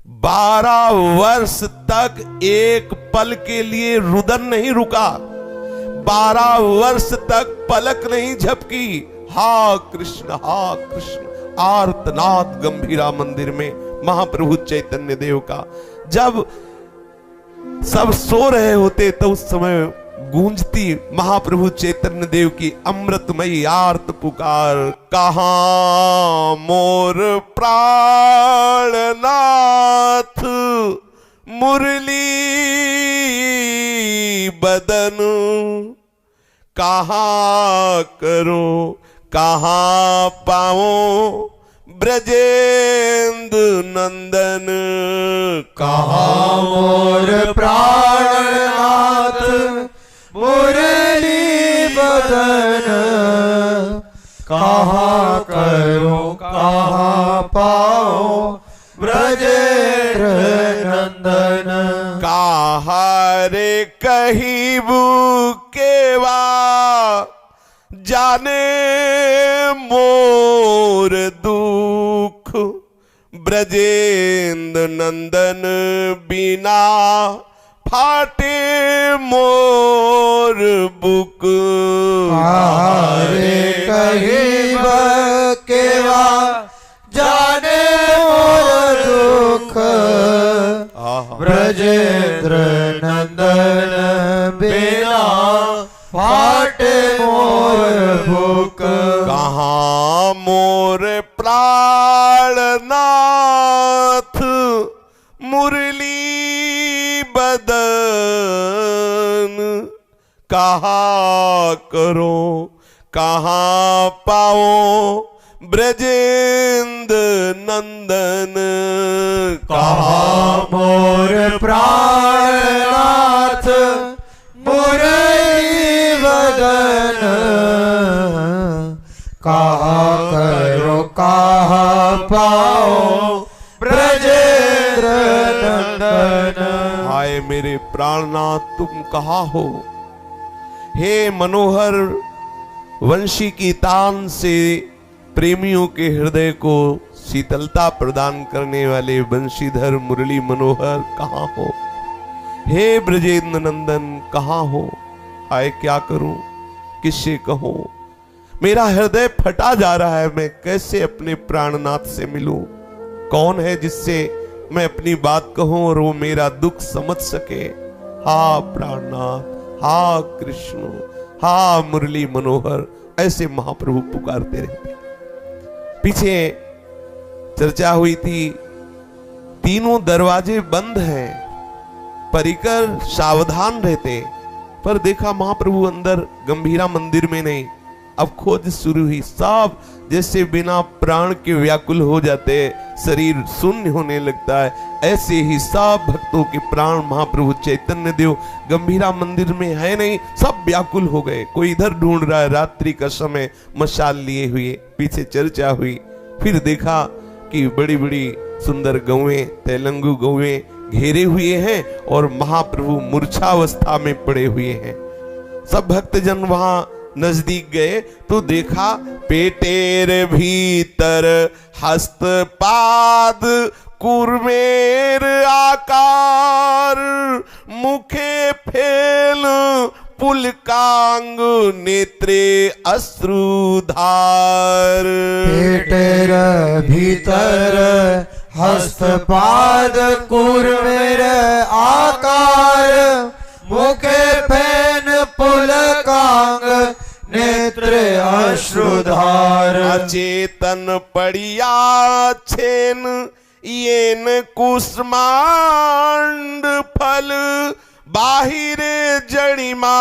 12 वर्ष तक एक पल के लिए रुदन नहीं रुका, 12 वर्ष तक पलक नहीं झपकी। हा कृष्ण आर्तनाद गंभीरा मंदिर में महाप्रभु चैतन्य देव का। जब सब सो रहे होते तो उस समय गूंजती महाप्रभु चैतन्य देव की अमृतमयी आर्त पुकार। कहां मोर प्राणनाथ मुरली बदन, कहां करो कहां पाओ ब्रजेंद्र नंदन। कहां मोर प्राणनाथ मुरली बदन, कहां करो कहां पाओ ब्रजेंद्र नंदन। कहा रे कहिबू केवा जाने मोर दुख, ब्रजेंद्र नंदन बिना फाटे मोर बुक। रे कहिब केवा जाने मोर दुख, ब्रजेंद्र नंदन बिना फाटे मोर भूख। कहां मोर प्राणनाथ मुरली बदन, कहां करो कहां पाओ ब्रजेंद्र नंदन। कहां मोर प्राणनाथ मुरली बदन, कहां करो कहां पाओ ब्रजेंद्र नंदन। हाय मेरे प्राणनाथ तुम कहाँ हो? हे मनोहर वंशी की तान से प्रेमियों के हृदय को शीतलता प्रदान करने वाले वंशीधर मुरली मनोहर कहाँ हो? हे ब्रजेंद्र नंदन कहाँ हो? आए क्या करूं किससे कहूं? मेरा हृदय फटा जा रहा है, मैं कैसे अपने प्राणनाथ से मिलूं? कौन है जिससे मैं अपनी बात कहूं और वो मेरा दुख समझ सके? हा प्राणनाथ, हा कृष्ण, हा मुरली मनोहर, ऐसे महाप्रभु पुकारते रहते। पीछे चर्चा हुई थी, तीनों दरवाजे बंद हैं, परिकर सावधान रहते, पर देखा महाप्रभु अंदर गंभीरा मंदिर में नहीं। अब खोज शुरू हुई, सब जैसे बिना प्राण के व्याकुल हो जाते, शरीर शून्य होने लगता है, ऐसे ही सब भक्तों के प्राण महाप्रभु चैतन्य देव गंभीरा मंदिर में है नहीं, सब व्याकुल हो गए। कोई इधर ढूंढ रहा है, रात्रि का समय मशाल लिए हुए। पीछे चर्चा हुई, फिर देखा कि बड़ी बड़ी सुंदर गौएं, तेलंगु गौएं घेरे हुए हैं और महाप्रभु मूर्छावस्था में पड़े हुए हैं। सब भक्तजन वहां नजदीक गए तो देखा पेटेर भीतर हस्तपाद कुर्मेर आकार, मुखे फेल पुलकांग नेत्रे अश्रुधार। पेटेर भीतर हस्तपाद कुर्मेर आकार, मुखे फेन पुलकांग नेत्र अश्रुधार। अचेतन पड़िया छेन येन कुष्मांड फल, बाहिरे जड़िमा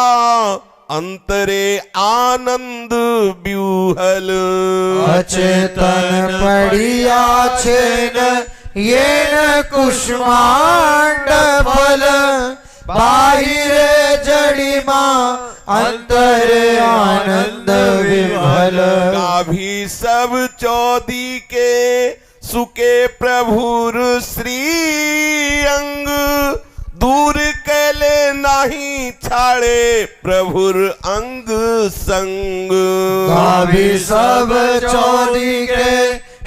अंतरे आनंद व्यूहल। अचेतन पड़िया छेन येन कुष्मांड फल, बाहिरे जड़िमा अंतरे आनंद विभल। गाभी सब चौदी के सुके प्रभुर श्री अंग, दूर कैले नहीं छाड़े प्रभुर अंग संग। गाभी सब चौदी के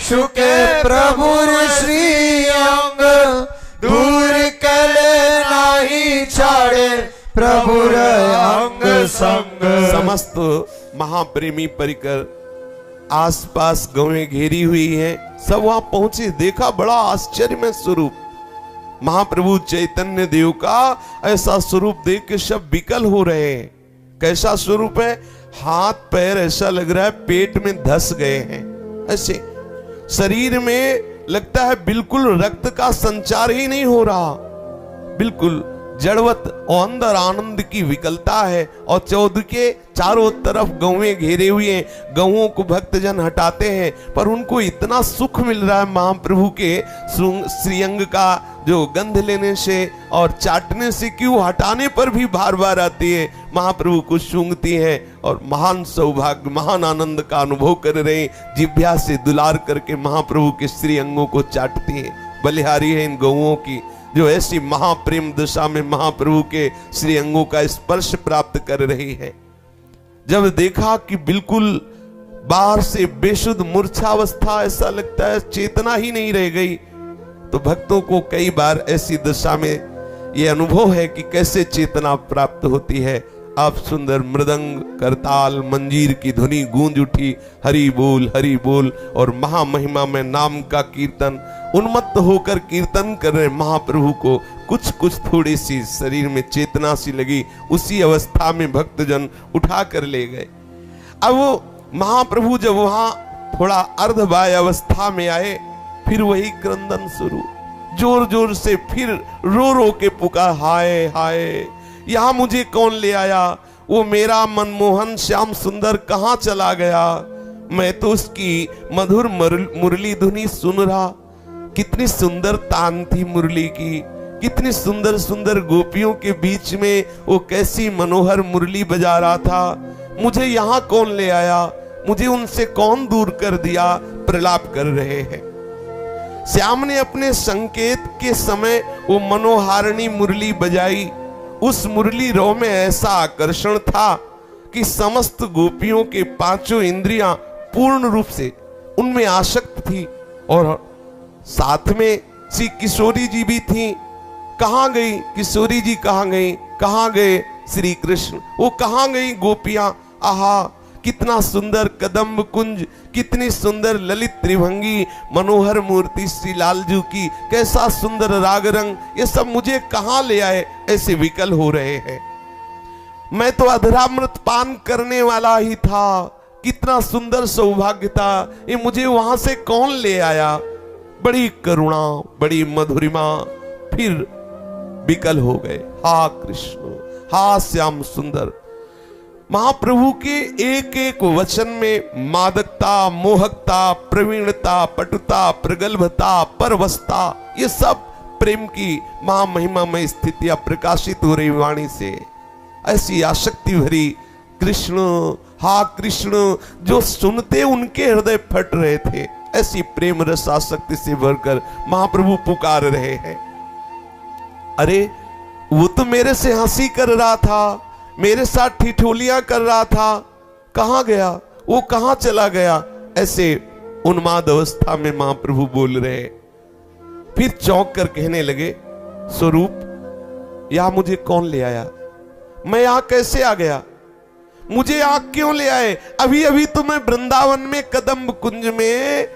सुके प्रभुर श्री अंग, प्रभुर अंग संग। समस्त महाप्रेमी परिकर आसपास गौएं घेरी हुई हैं, सब वहां पहुंचे, देखा बड़ा आश्चर्य में स्वरूप महाप्रभु चैतन्य देव का ऐसा स्वरूप देख के सब विकल हो रहे हैं। कैसा स्वरूप है? हाथ पैर ऐसा लग रहा है पेट में धस गए हैं, ऐसे शरीर में लगता है बिल्कुल रक्त का संचार ही नहीं हो रहा, बिल्कुल जड़वत, और अंदर आनंद की विकलता है। और चौद के चारों तरफ गौएं घेरे हुए हैं, गौओं को भक्तजन हटाते हैं, पर उनको इतना सुख मिल रहा है महाप्रभु के श्रीअंग का जो गंध लेने से और चाटने से, क्यों हटाने पर भी बार बार आती है, महाप्रभु को सूंघती है और महान सौभाग्य महान आनंद का अनुभव कर रहे हैं। जिह्वा से दुलार करके महाप्रभु के श्रीअंगों को चाटती है। बलिहारी है इन गौओं की जो ऐसी महाप्रेम दशा में महाप्रभु के श्री अंगों का स्पर्श प्राप्त कर रही है। जब देखा कि बिल्कुल बाहर से बेशुद्ध मूर्छावस्था, ऐसा लगता है चेतना ही नहीं रह गई, तो भक्तों को कई बार ऐसी दशा में यह अनुभव है कि कैसे चेतना प्राप्त होती है। अब सुंदर मृदंग करताल मंजीर की ध्वनि गूंज उठी, हरि बोल और महामहिमा में नाम का कीर्तन, उन्मत्त होकर कीर्तन कर रहे महाप्रभु को कुछ थोड़ी सी शरीर में चेतना सी लगी। उसी अवस्था में भक्तजन उठा कर ले गए। अब महाप्रभु जब वहां थोड़ा अर्धबाह्य अवस्था में आए, फिर वही क्रंदन शुरू, जोर जोर से फिर रो रो के पुकार, हाय हाय यहां मुझे कौन ले आया, वो मेरा मनमोहन श्याम सुंदर कहां चला गया, मैं तो उसकी मधुर मुरली धुनी सुन रहा। कितनी सुंदर तान थी मुरली की, कितनी सुंदर सुंदर गोपियों के बीच में वो कैसी मनोहर मुरली बजा रहा था। मुझे यहाँ कौन ले आया, मुझे उनसे कौन दूर कर दिया, प्रलाप कर रहे हैं। श्याम ने अपने संकेत के समय वो मनोहारिणी मुरली बजाई। उस मुरली रो में ऐसा आकर्षण था कि समस्त गोपियों के पांचों इंद्रियां पूर्ण रूप से उनमें आसक्त थी। और साथ में श्री किशोरी जी भी थी। कहां गई किशोरी जी, कहां गई, कहां गए श्री कृष्ण, वो कहां गई गोपियां। आहा कितना सुंदर कदम्ब कुंज, कितनी सुंदर ललित त्रिभंगी मनोहर मूर्ति श्री लालजू की, कैसा सुंदर राग रंग, ये सब मुझे कहां ले आए, ऐसे विकल हो रहे हैं। मैं तो अधरामृत पान करने वाला ही था, कितना सुंदर सौभाग्य था, ये मुझे वहां से कौन ले आया। बड़ी करुणा, बड़ी मधुरिमा, फिर विकल हो गए। हा कृष्ण, हा श्याम सुंदर। महाप्रभु के एक एक वचन में मादकता, मोहकता, प्रवीणता, पटुता, प्रगल्भता, परवस्ता, ये सब प्रेम की महामहिमा में स्थितियां प्रकाशित हो रही वाणी से। ऐसी आसक्ति भरी कृष्ण, हा कृष्ण, जो सुनते उनके हृदय फट रहे थे। ऐसी प्रेम रस आसक्ति से भरकर महाप्रभु पुकार रहे हैं। अरे वो तो मेरे से हंसी कर रहा था, मेरे साथ ठिठोलियां कर रहा था, कहां गया, वो कहां चला गया, ऐसे उन्माद अवस्था में महाप्रभु बोल रहे। फिर चौंक कर कहने लगे, स्वरूप यहां मुझे कौन ले आया, मैं यहां कैसे आ गया, मुझे यहां क्यों ले आए। अभी अभी तो मैं वृंदावन में कदम्ब कुंज में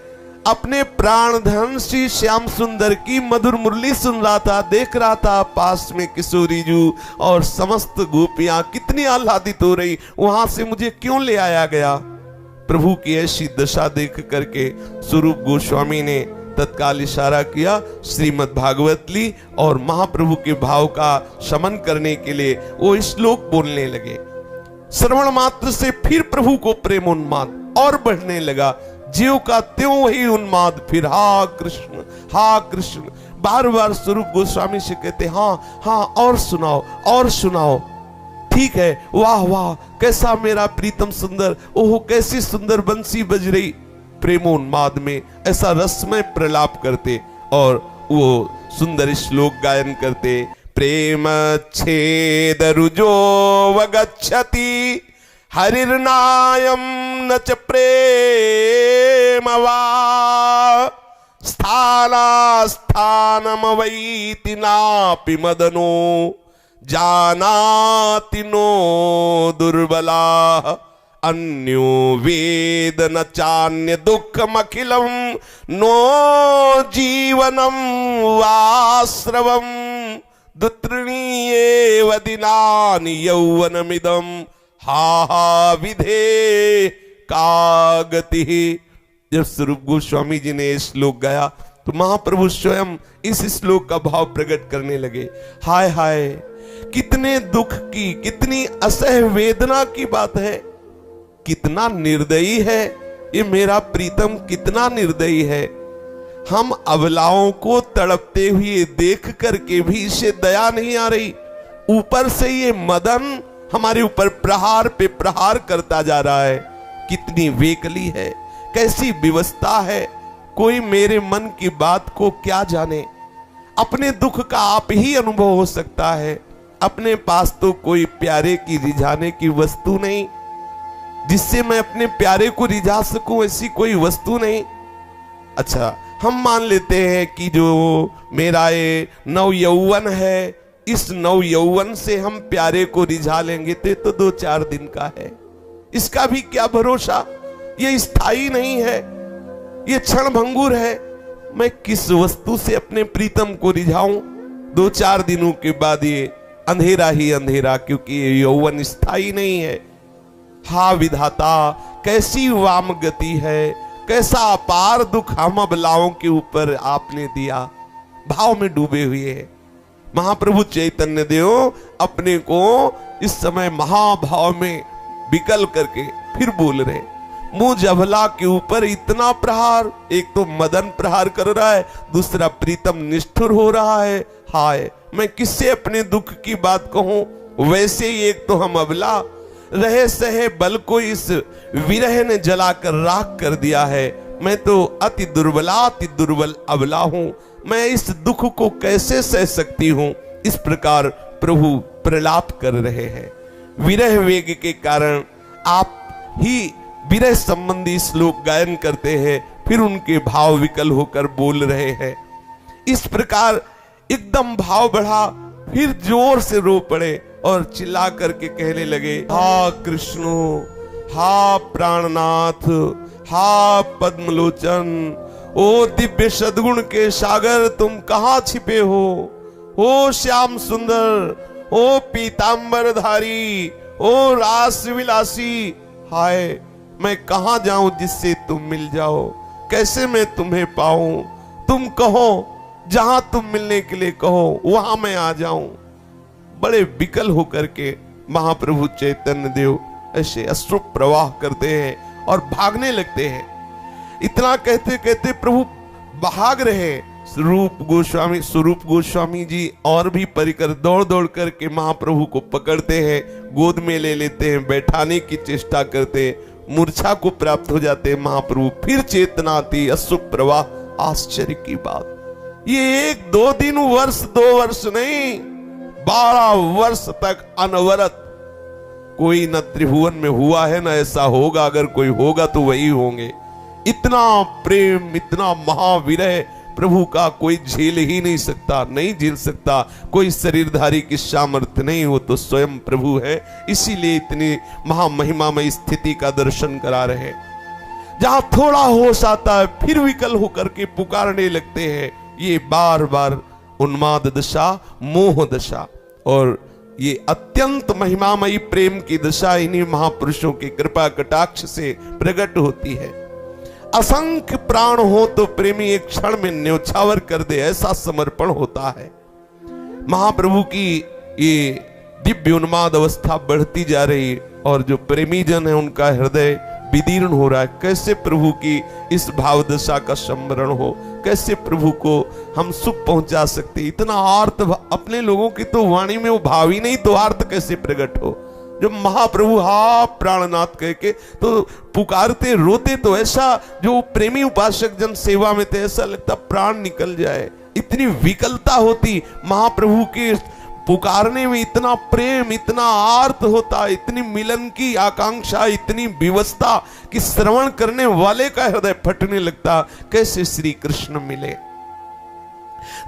अपने प्राणधन श्री श्याम सुंदर की मधुर मुरली सुन रहा था, देख रहा था पास में किशोरी जू और समस्त गोपियां कितनी आह्लादित हो रही, वहां से मुझे क्यों ले आया गया। प्रभु की ऐसी दशा देख करके स्वरूप गोस्वामी ने तत्काल इशारा किया, श्रीमद् भागवत ली और महाप्रभु के भाव का शमन करने के लिए वो श्लोक बोलने लगे। श्रवण मात्र से फिर प्रभु को प्रेम उन्माद और बढ़ने लगा, जीव का त्यों वही उन्माद। फिर हा कृष्ण, हा कृष्ण, बार बार स्वरूप गोस्वामी से कहते, हाँ हाँ और सुनाओ और सुनाओ, ठीक है, वाह वाह कैसा मेरा प्रीतम सुंदर, ओह कैसी सुंदर बंसी बज रही। प्रेमोन्माद में ऐसा रसमय प्रलाप करते और वो सुंदर श्लोक गायन करते। प्रेम छेद रुजो वगच्छति हरिर्नायम न च प्रेम वा स्थाना स्थानम वैति नापि मदनो जानाति नो दुर्बला अन्यो वेद न चान्य दुःखम अखिलम नो जीवनम वाश्रवम दुत्रीयेव दिनानि यौवनमिदं हा हा विधे का गति। जब स्वरूप गोस्वामी जी ने श्लोक गाया तो महाप्रभु स्वयं इस श्लोक का भाव प्रकट करने लगे। हाय हाय, कितने दुख की, कितनी असह्य वेदना की बात है, कितना निर्दयी है ये मेरा प्रीतम, कितना निर्दयी है। हम अबलाओं को तड़पते हुए देख करके भी इसे दया नहीं आ रही, ऊपर से ये मदन हमारे ऊपर प्रहार पे प्रहार करता जा रहा है। कितनी वेकली है, कैसी विवस्था है, कोई मेरे मन की बात को क्या जाने। अपने दुख का आप ही अनुभव हो सकता है, अपने पास तो कोई प्यारे की रिझाने की वस्तु नहीं, जिससे मैं अपने प्यारे को रिझा सकूं, ऐसी कोई वस्तु नहीं। अच्छा, हम मान लेते हैं कि जो मेरा ये नव यौवन है, इस नव यौवन से हम प्यारे को रिझा लेंगे तो 2-4 दिन का है, इसका भी क्या भरोसा, ये स्थायी नहीं है, ये क्षण भंगुर है। मैं किस वस्तु से अपने प्रीतम को रिझाऊं? 2-4 दिनों के बाद ये अंधेरा ही अंधेरा, क्योंकि ये यौवन स्थायी नहीं है। हा विधाता, कैसी वाम गति है, कैसा अपार दुख हम अबलाओं के ऊपर आपने दिया। भाव में डूबे हुए हैं महाप्रभु चैतन्य देव, अपने को इस समय महाभाव में विकल करके फिर बोल रहे। मुझ अबला के ऊपर इतना प्रहार, एक तो मदन प्रहार कर रहा है, दूसरा प्रीतम निष्ठुर हो रहा है। हाय, मैं किससे अपने दुख की बात कहूं? वैसे ही एक तो हम अबला, रहे सहे बल को इस विरह ने जलाकर राख कर दिया है। मैं तो अति दुर्बल अबला हूं, मैं इस दुख को कैसे सह सकती हूं? इस प्रकार प्रभु प्रलाप कर रहे हैं। विरह वेग के कारण आप ही विरह संबंधी श्लोक गायन करते हैं, फिर उनके भाव विकल होकर बोल रहे हैं। इस प्रकार एकदम भाव बढ़ा, फिर जोर से रो पड़े और चिल्ला करके कहने लगे, हा कृष्णो, हा प्राणनाथ, हा पद्मलोचन, ओ दिव्य सद्गुण के सागर, तुम कहां छिपे हो? ओ श्याम सुंदर, ओ पीतांबरधारी, ओ रास विलासी, हाय मैं कहां जाऊं जिससे तुम मिल जाओ? कैसे मैं तुम्हें पाऊं? तुम कहो, जहां तुम मिलने के लिए कहो वहां मैं आ जाऊं। बड़े विकल होकर के महाप्रभु चैतन्य देव ऐसे अश्रु प्रवाह करते हैं और भागने लगते हैं। इतना कहते कहते प्रभु भाग रहे। स्वरूप गोस्वामी जी और भी परिकर दौड़ दौड़ करके महाप्रभु को पकड़ते हैं, गोद में ले लेते हैं, बैठाने की चेष्टा करते हैं, मूर्छा को प्राप्त हो जाते हैं। महाप्रभु फिर चेतना आती, अश्रु प्रवाह। आश्चर्य की बात, ये 1-2 दिन, वर्ष 2 वर्ष नहीं, 12 वर्ष तक अनवरत कोई न त्रिभुवन में हुआ है, न ऐसा होगा। अगर कोई होगा तो वही होंगे। इतना प्रेम, इतना महाविरह प्रभु का कोई झेल ही नहीं सकता, नहीं झेल सकता। कोई शरीरधारी की सामर्थ्य नहीं, हो तो स्वयं प्रभु है। इसीलिए इतनी महामहिमामय स्थिति का दर्शन करा रहे। जहां थोड़ा होश आता है फिर विकल होकर के पुकारने लगते हैं। ये बार बार उन्माद दशा, मोह दशा और ये अत्यंत महिमामयी प्रेम की दशा इन्हीं महापुरुषों की कृपा कटाक्ष से प्रकट होती है। असंख्य प्राण हो तो प्रेमी एक क्षण में न्योछावर कर दे, ऐसा समर्पण होता है। महाप्रभु की ये दिव्य उन्माद अवस्था बढ़ती जा रही और जो प्रेमी जन है उनका हृदय विदीर्ण हो रहा है। कैसे प्रभु की इस भाव दशा का स्मरण हो, कैसे प्रभु को हम सुख पहुंचा सकते। इतना आर्त अपने लोगों की तो वाणी में वो भाव ही नहीं, तो आर्त कैसे प्रकट हो। जो महाप्रभु हा प्राणनाथ कह के तो पुकारते, रोते, तो ऐसा जो प्रेमी उपासक जन सेवा में थे ऐसा लगता प्राण निकल जाए। इतनी विकलता होती महाप्रभु के पुकारने में, इतना प्रेम, इतना आर्त होता, इतनी मिलन की आकांक्षा, इतनी विवस्था कि श्रवण करने वाले का हृदय फटने लगता। कैसे श्री कृष्ण मिले।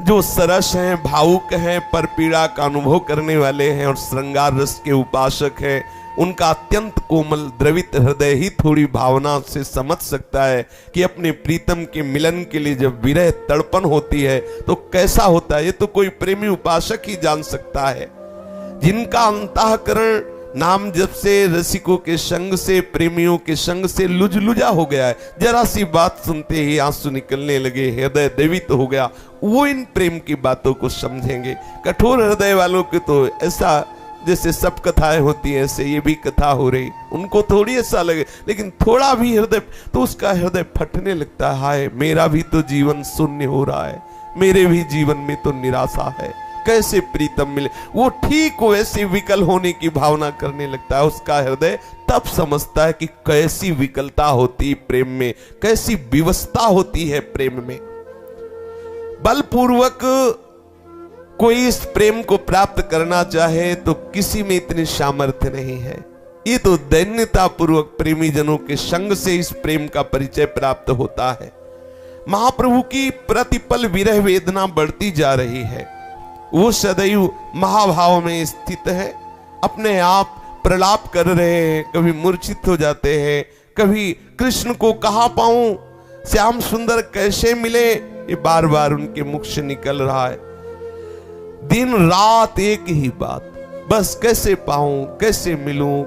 जो सरस हैं, भावुक हैं, पर पीड़ा का अनुभव करने वाले हैं और श्रृंगार रस के उपासक हैं, उनका अत्यंत कोमल द्रवित हृदय ही थोड़ी भावना से समझ सकता है कि अपने प्रीतम के मिलन के लिए जब विरह तड़पन होती है तो कैसा होता है। ये तो कोई प्रेमी उपासक ही जान सकता है, जिनका अंतःकरण नाम जब से रसिकों के संग से, प्रेमियों के संग से लुजलुजा हो गया है। जरा सी बात सुनते ही आंसू निकलने लगे, हृदय द्रवित हो गया, वो इन प्रेम की बातों को समझेंगे। कठोर हृदय वालों के तो ऐसा जैसे सब कथाएं होती हैं ऐसे ये भी कथा हो रही, उनको थोड़ी ऐसा लगे, लेकिन थोड़ा भी हृदय तो उसका हृदय फटने लगता है। हाय, मेरा भी तो जीवन शून्य हो रहा है, मेरे भी जीवन में तो निराशा है, कैसे प्रीतम मिले। वो ठीक वैसे विकल होने की भावना करने लगता है। उसका हृदय तब समझता है कि कैसी विकलता होती प्रेम में, कैसी विवशता होती है प्रेम में। बलपूर्वक कोई इस प्रेम को प्राप्त करना चाहे तो किसी में इतनी सामर्थ्य नहीं है। ये तो दैन्यता पूर्वक प्रेमी जनों के संग से इस प्रेम का परिचय प्राप्त होता है। महाप्रभु की प्रतिपल विरह वेदना बढ़ती जा रही है। वो सदैव महाभाव में स्थित है, अपने आप प्रलाप कर रहे हैं, कभी मूर्छित हो जाते हैं, कभी कृष्ण को कहाँ पाऊं, श्याम सुंदर कैसे मिले, ये बार बार उनके मुख से निकल रहा है। दिन रात एक ही बात, बस कैसे पाऊं, कैसे मिलूं,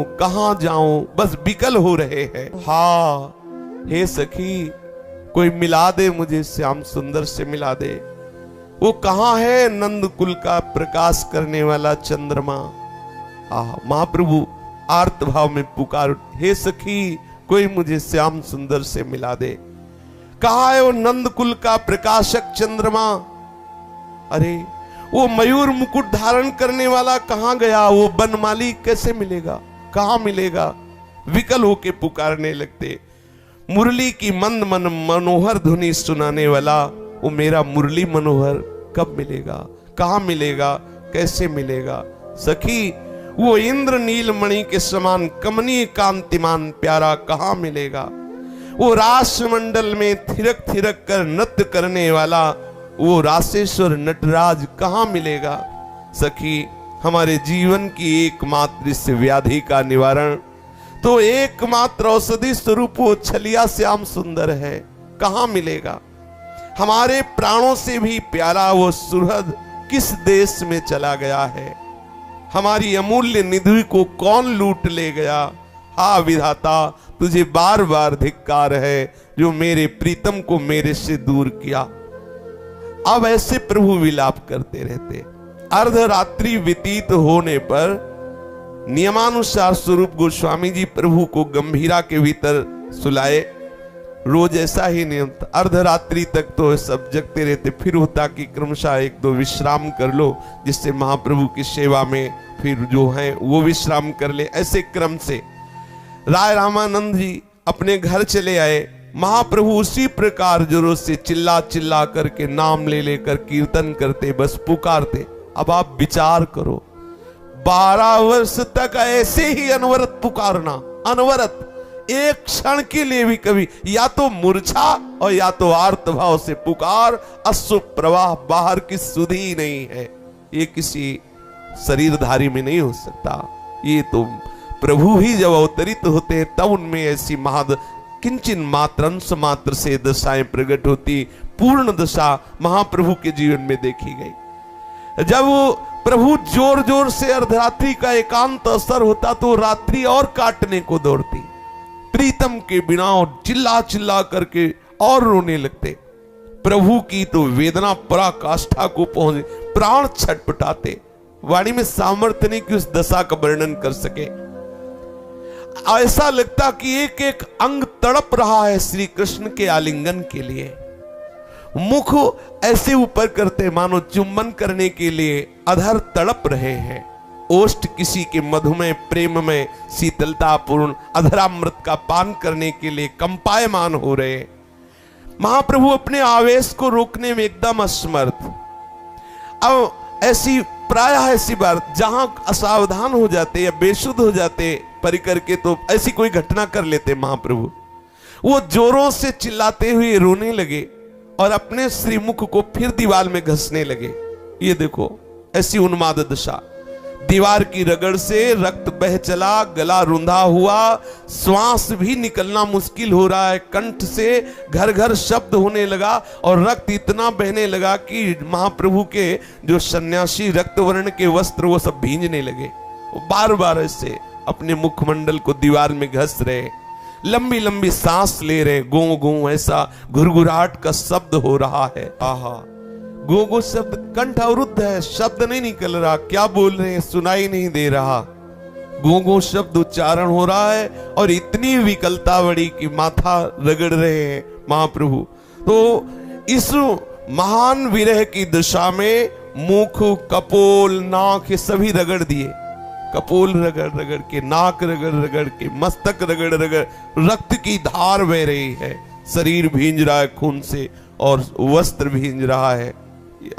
कहां जाऊं, बस विकल हो रहे हैं। हाँ हे सखी, कोई मिला दे मुझे, श्याम सुंदर से मिला दे। वो कहां है नंद कुल का प्रकाश करने वाला चंद्रमा। महाप्रभु आर्त भाव में पुकार, हे सखी कोई मुझे श्याम सुंदर से मिला दे। कहां है वो नंद कुल का प्रकाशक चंद्रमा। अरे वो मयूर मुकुट धारण करने वाला कहां गया, वो बनमाली कैसे मिलेगा, कहां मिलेगा। विकल होके पुकारने लगते। मुरली की मंद मन मनोहर धुनी सुनाने वाला वो मेरा मुरली मनोहर कब मिलेगा, कहां मिलेगा, कैसे मिलेगा। सखी वो इंद्र नीलमणि के समान कमनीय कांतिमान प्यारा कहां मिलेगा। वो रासमंडल में थिरक थिरक कर नृत्य करने वाला वो रासेश्वर नटराज कहां मिलेगा। सखी हमारे जीवन की एकमात्र इस व्याधि का निवारण तो एकमात्र औषधि स्वरूप वो छलिया श्याम सुंदर है, कहां मिलेगा। हमारे प्राणों से भी प्यारा वो सुहृद किस देश में चला गया है। हमारी अमूल्य निधि को कौन लूट ले गया। हा विधाता, तुझे बार बार धिक्कार है जो मेरे प्रीतम को मेरे से दूर किया। अब ऐसे प्रभु विलाप करते रहते। अर्धरात्रि व्यतीत होने पर नियमानुसार स्वरूप गोस्वामी जी प्रभु को गंभीरा के भीतर सुलाए। रोज ऐसा ही नियम था, अर्धरात्रि तक तो सब जगते रहते, फिर होता कि क्रमशः एक दो विश्राम कर लो, जिससे महाप्रभु की सेवा में फिर जो है वो विश्राम कर ले। ऐसे क्रम से राय रामानंद जी अपने घर चले आए। महाप्रभु उसी प्रकार जोरों से चिल्ला चिल्ला करके नाम ले लेकर कीर्तन करते, बस पुकारते। अब आप विचार करो, 12 वर्ष तक ऐसे ही अनवरत पुकारना, अनवरत, एक क्षण के लिए भी कभी या तो मूर्छा और या तो आर्त भाव से पुकार, अश्रु प्रवाह बाहर की सुधि ही नहीं है। ये किसी शरीरधारी में नहीं हो सकता। ये तो प्रभु ही जब अवतरित होते हैं तब उनमें ऐसी महाद किंचन मात्र अंश मात्र से दशाएं प्रकट होती। पूर्ण दशा महाप्रभु के जीवन में देखी गई। जब प्रभु जोर जोर से अर्धरात्रि का एकांत असर होता तो रात्रि और काटने को दौड़ती, प्रीतम के बिना और चिल्ला चिल्ला करके और रोने लगते। प्रभु की तो वेदना पराकाष्ठा को पहुंचे, प्राण छटपटाते, वाणी में सामर्थ्य नहीं कि उस दशा का वर्णन कर सके। ऐसा लगता कि एक एक अंग तड़प रहा है श्री कृष्ण के आलिंगन के लिए। मुख ऐसे ऊपर करते मानो चुंबन करने के लिए, अधर तड़प रहे हैं। ओष्ठ किसी के मधुमय प्रेम में शीतलतापूर्ण अधरामृत का पान करने के लिए कंपायमान हो रहे। महाप्रभु अपने आवेश को रोकने में एकदम असमर्थ। अब ऐसी प्रायः ऐसी बार जहां असावधान हो जाते या बेसुध हो जाते परिकर के, तो ऐसी कोई घटना कर लेते महाप्रभु। वो जोरों से चिल्लाते हुए रोने लगे और अपने श्रीमुख को फिर दीवार में घसने लगे। ये देखो ऐसी उन्माद दशा। दीवार की रगड़ से रक्त बह चला, गला रुंधा हुआ, श्वास भी निकलना मुश्किल हो रहा है, कंठ से घर घर शब्द होने लगा और रक्त इतना बहने लगा कि महाप्रभु के जो सन्यासी रक्त वर्ण के वस्त्र वो सब भींजने लगे। वो बार बार ऐसे अपने मुखमंडल को दीवार में घस रहे, लंबी लंबी सांस ले रहे, गो गो ऐसा घुरघुराहट का शब्द हो रहा है। आहा, गो गो शब्द, कंठ अवरुद्ध है, शब्द नहीं निकल रहा, क्या बोल रहे हैं सुनाई नहीं दे रहा। गो गो शब्द उच्चारण हो रहा है और इतनी विकलता बड़ी कि माथा रगड़ रहे हैं महाप्रभु। तो इस महान विरह की दशा में मुख, कपोल, नाक ये सभी रगड़ दिए। कपोल रगड़ रगड़ के, नाक रगड़ रगड़ के, मस्तक रगड़ रगड़, रक्त की धार बह रही है, शरीर भींज रहा है खून से और वस्त्र भींज रहा है।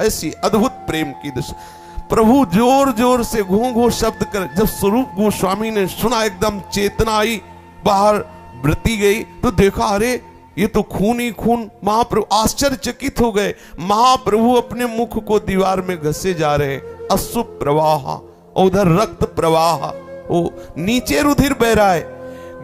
ऐसी अद्भुत प्रेम की दशा। प्रभु जोर जोर से घो घो शब्द कर, जब स्वरूप गोस्वामी ने सुना एकदम चेतना आई, बाहर व्रती गई तो देखा अरे ये तो खून ही खून। महाप्रभु आश्चर्यचकित हो गए। महाप्रभु अपने मुख को दीवार में घसे जा रहे, अश्रु प्रवाह, उधर रक्त प्रवाह, वो नीचे रुधिर बह रहा है,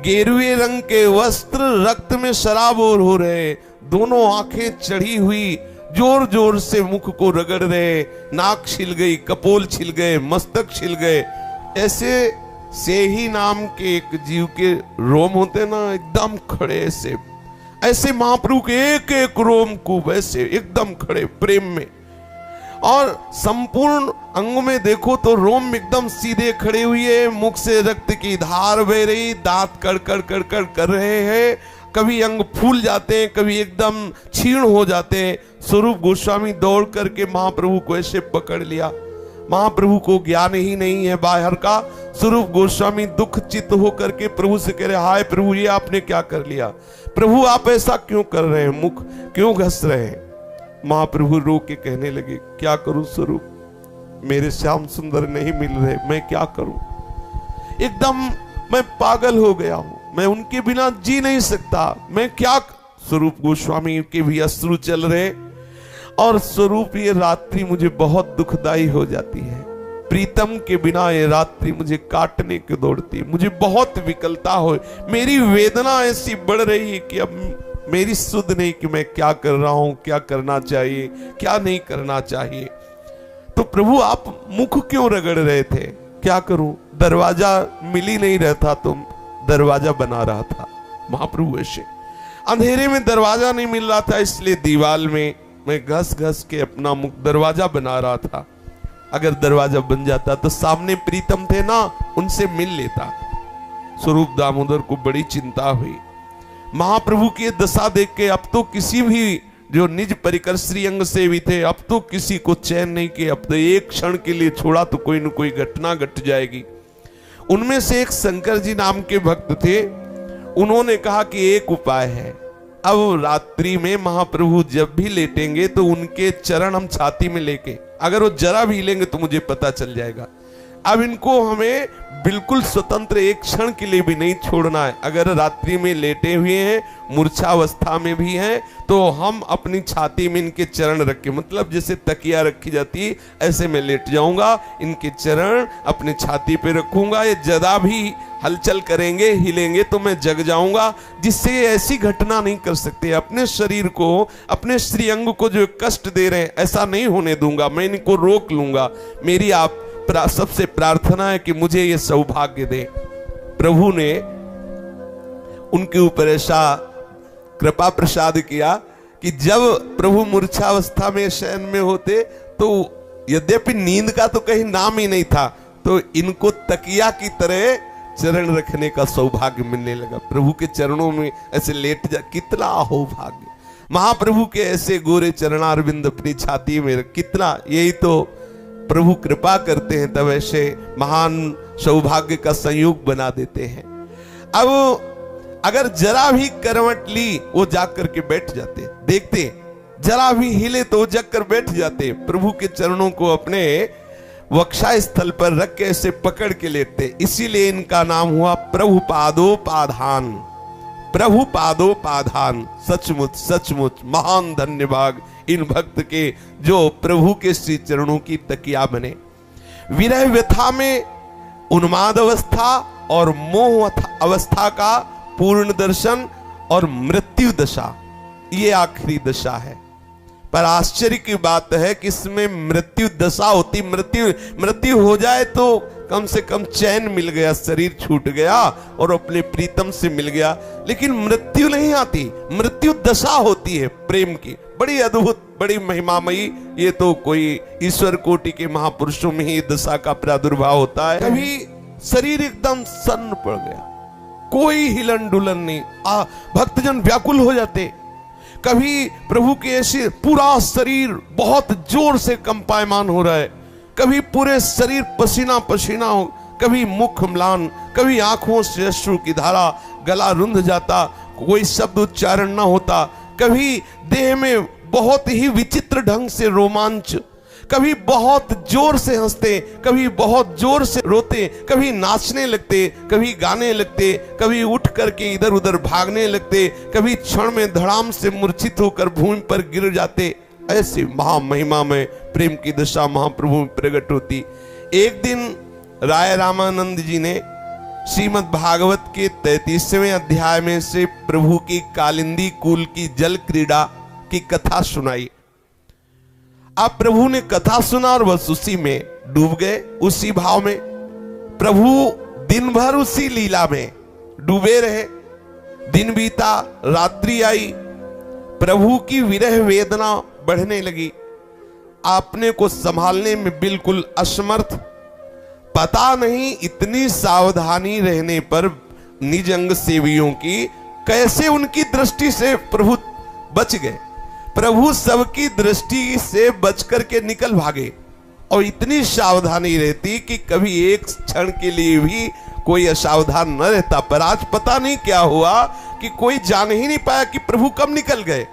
गेरुए रंग के वस्त्र रक्त में शराबोर हो रहे, दोनों आंखें चढ़ी हुई, जोर जोर से मुख को रगड़ रहे, नाक छिल गई, कपोल छिल गए, मस्तक छिल गए। ऐसे से ही नाम के एक जीव के रोम होते ना एकदम खड़े, ऐसे महाप्रभु के एक एक रोम को वैसे एकदम खड़े प्रेम में। और संपूर्ण अंग में देखो तो रोम एकदम सीधे खड़े हुए, मुख से रक्त की धार बह रही, दांत कड़कड़ कड़कड़ कर रहे हैं, कभी अंग फूल जाते हैं, कभी एकदम क्षीण हो जाते हैं। स्वरूप गोस्वामी दौड़ करके महाप्रभु को ऐसे पकड़ लिया। महाप्रभु को ज्ञान ही नहीं है बाहर का। स्वरूप गोस्वामी दुख चित्त होकर के प्रभु से कह रहे, हाय प्रभु ये आपने क्या कर लिया, प्रभु आप ऐसा क्यों कर रहे हैं, मुख क्यों घस रहे हैं। महाप्रभु रो के कहने लगे, क्या करूं स्वरूप, मेरे श्याम सुंदर नहीं मिल रहे, मैं क्या करूं, एकदम मैं पागल हो गया हूं, मैं उनके बिना जी नहीं सकता, मैं क्या। स्वरूप गोस्वामी के भी अश्रु चल रहे और स्वरूप ये रात्रि मुझे बहुत दुखदाई हो जाती है, प्रीतम के बिना ये रात्रि मुझे काटने की दौड़ती, मुझे बहुत विकलता हो, मेरी वेदना ऐसी बढ़ रही है कि अब मेरी सुध नहीं कि मैं क्या कर रहा हूं, क्या करना चाहिए, क्या नहीं करना चाहिए। तो प्रभु आप मुख क्यों रगड़ रहे थे, क्या करूं, दरवाजा मिल ही नहीं रहता तो दरवाजा बना रहा था। महाप्रभु ऐसे अंधेरे में दरवाजा नहीं मिल रहा था, इसलिए दीवार में मैं घस घस के अपना मुख दरवाजा बना रहा था। अगर दरवाजा बन जाता तो सामने प्रीतम थे ना, उनसे मिल लेता। स्वरूप दामोदर को बड़ी चिंता हुई। महाप्रभु की दशा देख के अब तो किसी भी जो निज परिकर श्रीअंग से भी थे, अब तो किसी को चैन नहीं कि अब तो एक क्षण के लिए छोड़ा तो कोई न कोई घटना घट जाएगी। उनमें से एक शंकर जी नाम के भक्त थे, उन्होंने कहा कि एक उपाय है, अब रात्रि में महाप्रभु जब भी लेटेंगे तो उनके चरण हम छाती में लेके, अगर वो जरा भी लेंगे तो मुझे पता चल जाएगा। अब इनको हमें बिल्कुल स्वतंत्र एक क्षण के लिए भी नहीं छोड़ना है। अगर रात्रि में लेटे हुए हैं, मूर्छावस्था में भी हैं, तो हम अपनी छाती में इनके चरण रख के, मतलब जैसे तकिया रखी जाती है ऐसे मैं लेट जाऊंगा, इनके चरण अपने छाती पे रखूंगा, ये जरा भी हलचल करेंगे, हिलेंगे तो मैं जग जाऊंगा, जिससे ऐसी घटना नहीं कर सकते। अपने शरीर को, अपने श्रीअंग को जो कष्ट दे रहे हैं ऐसा नहीं होने दूंगा, मैं इनको रोक लूंगा। मेरी आप सबसे प्रार्थना है कि मुझे ये सौभाग्य दे। प्रभु ने उनके ऊपर ऐसा कृपा प्रसाद किया कि जब प्रभु मूर्छावस्था में शयन में होते तो यद्यपि नींद का तो कहीं नाम ही नहीं था, तो इनको तकिया की तरह चरण रखने का सौभाग्य मिलने लगा। प्रभु के चरणों में ऐसे लेट जा, कितना अहो भाग्य। महाप्रभु के ऐसे गोरे चरणारविंद अपनी छाती में, कितना, यही तो प्रभु कृपा करते हैं, तब ऐसे महान सौभाग्य का संयोग बना देते हैं। अब अगर जरा भी करवट ली वो जाकर के बैठ जाते, देखते जरा भी हिले तो वो जग कर बैठ जाते, प्रभु के चरणों को अपने वक्षा स्थल पर रख के ऐसे पकड़ के लेटते। इसीलिए इनका नाम हुआ प्रभु पादोपाधान। प्रभु पादो पाधान, सचमुच सचमुच महान धन्यभाग इन भक्त के जो प्रभु के श्री चरणों की तकिया बने। विरह व्यथा में उन्माद अवस्था और मोह अवस्था का पूर्ण दर्शन और मृत्यु दशा, ये आखिरी दशा है। पर आश्चर्य की बात है कि इसमें मृत्यु दशा होती, मृत्यु हो जाए तो कम से कम चैन मिल गया, शरीर छूट गया और अपने प्रीतम से मिल गया, लेकिन मृत्यु नहीं आती, मृत्यु दशा होती है प्रेम की। बड़ी अद्भुत, बड़ी महिमामयी, ये तो कोई ईश्वर कोटि के महापुरुषों में ही दशा का प्रादुर्भाव होता है। कभी शरीर एकदम सन्न पड़ गया, कोई हिलन डुलन नहीं, भक्तजन व्याकुल हो जाते। कभी प्रभु के ऐसे पूरा शरीर बहुत जोर से कंपायमान हो रहा है, कभी पूरे शरीर पसीना पसीना हो, कभी मुख म्लान, कभी आंखों से अश्रु की धारा, गला रुंध जाता, कोई शब्द उच्चारण ना होता, कभी देह में बहुत ही विचित्र ढंग से रोमांच, कभी बहुत जोर से हंसते, कभी बहुत जोर से रोते, कभी नाचने लगते, कभी गाने लगते, कभी उठ करके इधर उधर भागने लगते, कभी क्षण में धड़ाम से मूर्छित होकर भूमि पर गिर जाते। ऐसी महामहिमा में प्रेम की दशा महाप्रभु में प्रकट होती। एक दिन राय रामानंद जी ने श्रीमद् भागवत के 33वें अध्याय में से प्रभु की कालिंदी कुल की जल क्रीड़ा की कथा सुनाई। अब प्रभु ने कथा सुना और बस उसी में डूब गए, उसी भाव में। प्रभु दिन भर उसी लीला में डूबे रहे। दिन बीता, रात्रि आई, प्रभु की विरह वेदना बढ़ने लगी, अपने को संभालने में बिल्कुल असमर्थ। पता नहीं इतनी सावधानी रहने पर निज अंग सेवियों की कैसे उनकी दृष्टि से प्रभु बच गए। प्रभु सबकी दृष्टि से बच करके निकल भागे, और इतनी सावधानी रहती कि कभी एक क्षण के लिए भी कोई असावधान न रहता। पर आज पता नहीं क्या हुआ कि कोई जान ही नहीं पाया कि प्रभु कब निकल गए।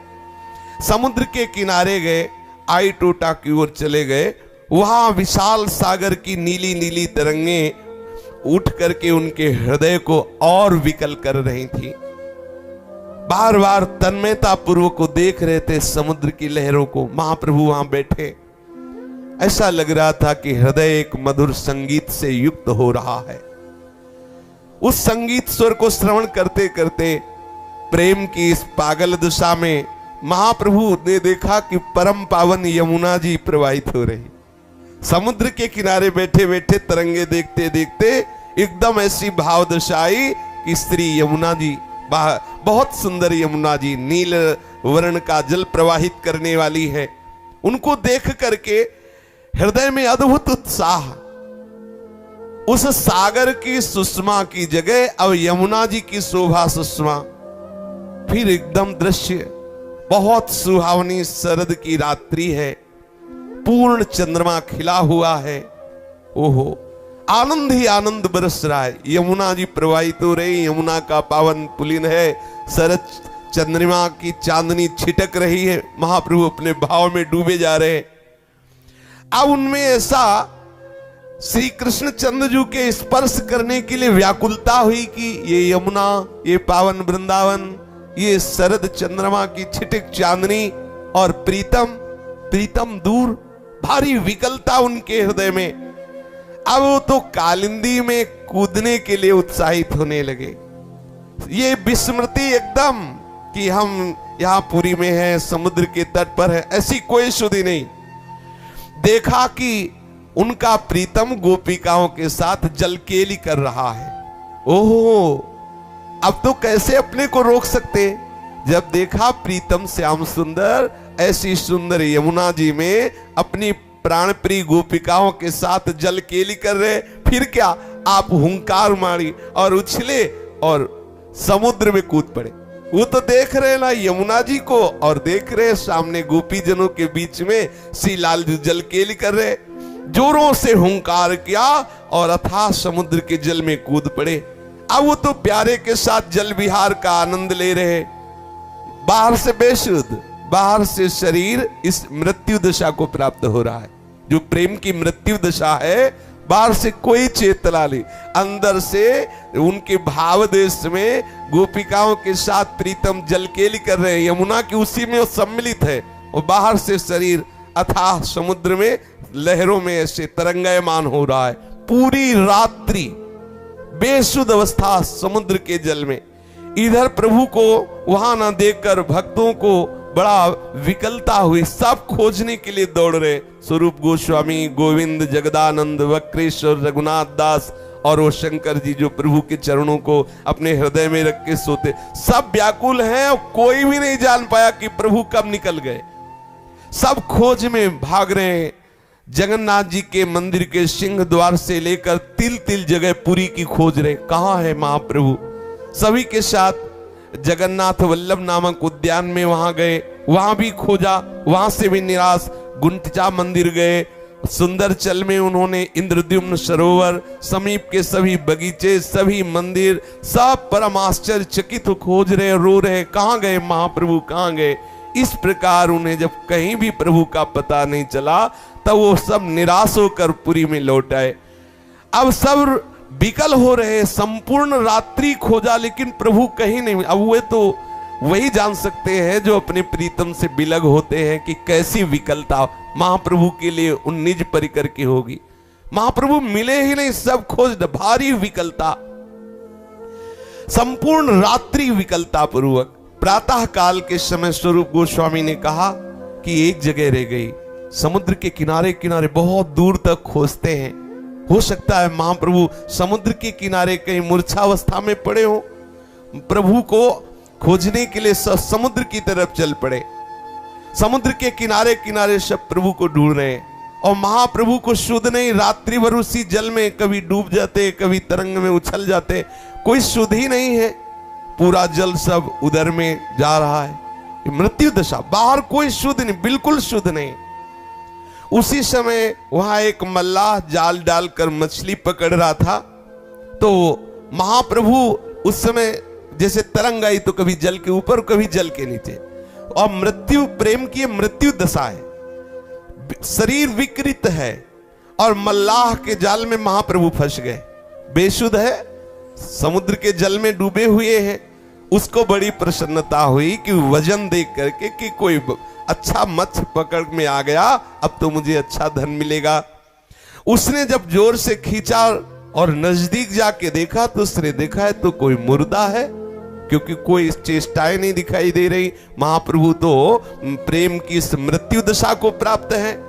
समुद्र के किनारे गए, आई टोटा की ओर चले गए, वहां विशाल सागर की नीली नीली तरंगे उठ करके उनके हृदय को और विकल कर रही थी। बार बार तन्मयता पूर्वक को देख रहे थे समुद्र की लहरों को। महाप्रभु वहां बैठे, ऐसा लग रहा था कि हृदय एक मधुर संगीत से युक्त हो रहा है। उस संगीत स्वर को श्रवण करते करते प्रेम की इस पागल दशा में महाप्रभु ने देखा कि परम पावन यमुना जी प्रवाहित हो रही। समुद्र के किनारे बैठे बैठे तरंगे देखते देखते एकदम ऐसी भाव दशा आई कि श्री यमुना जी, बहुत सुंदर यमुना जी, नील वर्ण का जल प्रवाहित करने वाली है। उनको देख करके हृदय में अद्भुत उत्साह। उस सागर की सुषमा की जगह अब यमुना जी की शोभा सुषमा। फिर एकदम दृश्य बहुत सुहावनी शरद की रात्रि है, पूर्ण चंद्रमा खिला हुआ है। ओहो, आनंद ही आनंद बरस रहा है। यमुना जी प्रवाहित हो रही, यमुना का पावन पुलिन है, शरद चंद्रमा की चांदनी छिटक रही है। महाप्रभु अपने भाव में डूबे जा रहे हैं। अब उनमें ऐसा श्री कृष्ण चंद्रजू के स्पर्श करने के लिए व्याकुलता हुई कि ये यमुना, ये पावन वृंदावन, ये शरद चंद्रमा की छिटक चांदनी और प्रीतम दूर, भारी विकलता उनके हृदय में। अब वो तो कालिंदी में कूदने के लिए उत्साहित होने लगे। ये विस्मृति एकदम कि हम यहां पुरी में हैं, समुद्र के तट पर है, ऐसी कोई शुद्धि नहीं। देखा कि उनका प्रीतम गोपिकाओं के साथ जलकेली कर रहा है। ओहो, अब तो कैसे अपने को रोक सकते। जब देखा प्रीतम श्याम सुंदर ऐसी सुंदर यमुना जी में अपनी प्राणप्रिय गोपिकाओं के साथ जलकेली कर रहे, फिर क्या, आप हुंकार मारी और उछले और समुद्र में कूद पड़े। वो तो देख रहे ना यमुना जी को, और देख रहे सामने गोपी जनों के बीच में श्री लाल जी जलकेली कर रहे। जोरों से हुंकार किया और अथाह समुद्र के जल में कूद पड़े। अब वो तो प्यारे के साथ जल विहार का आनंद ले रहे। बाहर से बेशुद्ध, बाहर से शरीर इस मृत्यु दशा को प्राप्त हो रहा है। जो प्रेम की मृत्यु दशा है बाहर से कोई चेतना नहीं, अंदर से उनके भाव देश में गोपिकाओं के साथ प्रीतम जलकेली कर रहे हैं, यमुना की उसी में वो सम्मिलित है, और बाहर से शरीर अथाह समुद्र में लहरों में ऐसे तरंगायमान हो रहा है। पूरी रात्रि बेसुध अवस्था समुद्र के जल में। इधर प्रभु को वहां ना देखकर भक्तों को बड़ा विकलता हुई, सब खोजने के लिए दौड़ रहे। स्वरूप गोस्वामी, गोविंद, जगदानंद, वक्रेश्वर, रघुनाथ दास और वो शंकर जी जो प्रभु के चरणों को अपने हृदय में रख के सोते, सब व्याकुल हैं और कोई भी नहीं जान पाया कि प्रभु कब निकल गए। सब खोज में भाग रहे हैं। जगन्नाथ जी के मंदिर के सिंह द्वार से लेकर तिल तिल जगह पुरी की खोज रहे, कहां है महाप्रभु। सभी के साथ जगन्नाथ वल्लभ नामक उद्यान में वहां गए, वहां भी खोजा, वहां से भी निराश। गुंडचा मंदिर गए, सुंदरचल में उन्होंने इंद्रद्युम्न सरोवर, समीप के सभी बगीचे, सभी मंदिर, सब परम आश्चर्यचकित खोज रहे, रो रहे, कहां गए महाप्रभु, कहां गए। इस प्रकार उन्हें जब कहीं भी प्रभु का पता नहीं चला, तब वो सब निराश होकर पुरी में लौट आए। अब सब विकल हो रहे, संपूर्ण रात्रि खोजा लेकिन प्रभु कहीं नहीं। अब वे तो वही जान सकते हैं जो अपने प्रीतम से बिलग होते हैं कि कैसी विकलता महाप्रभु के लिए उन निज परिकर की होगी। महाप्रभु मिले ही नहीं, सब खोज, भारी विकलता, संपूर्ण रात्रि विकलता पूर्वक। प्रातः काल के समय स्वरूप गोस्वामी ने कहा कि एक जगह रह गई, समुद्र के किनारे किनारे बहुत दूर तक खोजते हैं, हो सकता है महाप्रभु समुद्र के किनारे कहीं मूर्छावस्था में पड़े हो। प्रभु को खोजने के लिए सब समुद्र की तरफ चल पड़े। समुद्र के किनारे किनारे सब प्रभु को ढूंढ रहे हैं, और महाप्रभु को शुद्ध नहीं, रात्रि भर उसी जल में कभी डूब जाते, कभी तरंग में उछल जाते, कोई शुद्ध ही नहीं है। पूरा जल सब उदर में जा रहा है, मृत्यु दशा, बाहर कोई शुद्ध नहीं, बिल्कुल शुद्ध नहीं। उसी समय वहां एक मल्लाह जाल डालकर मछली पकड़ रहा था, तो महाप्रभु उस समय जैसे तरंग आई तो कभी जल के ऊपर कभी जल के नीचे, और मृत्यु, प्रेम की मृत्यु दशा है, शरीर विकृत है, और मल्लाह के जाल में महाप्रभु फंस गए, बेसुध है, समुद्र के जल में डूबे हुए हैं। उसको बड़ी प्रसन्नता हुई कि वजन देख करके कि कोई अच्छा मत्स्य पकड़ में आ गया, अब तो मुझे अच्छा धन मिलेगा। उसने जब जोर से खींचा और नजदीक जाके देखा तो उसने देखा है तो कोई मुर्दा है, क्योंकि कोई चेष्टाएं नहीं दिखाई दे रही। महाप्रभु तो प्रेम की इस मृत्यु दशा को प्राप्त है।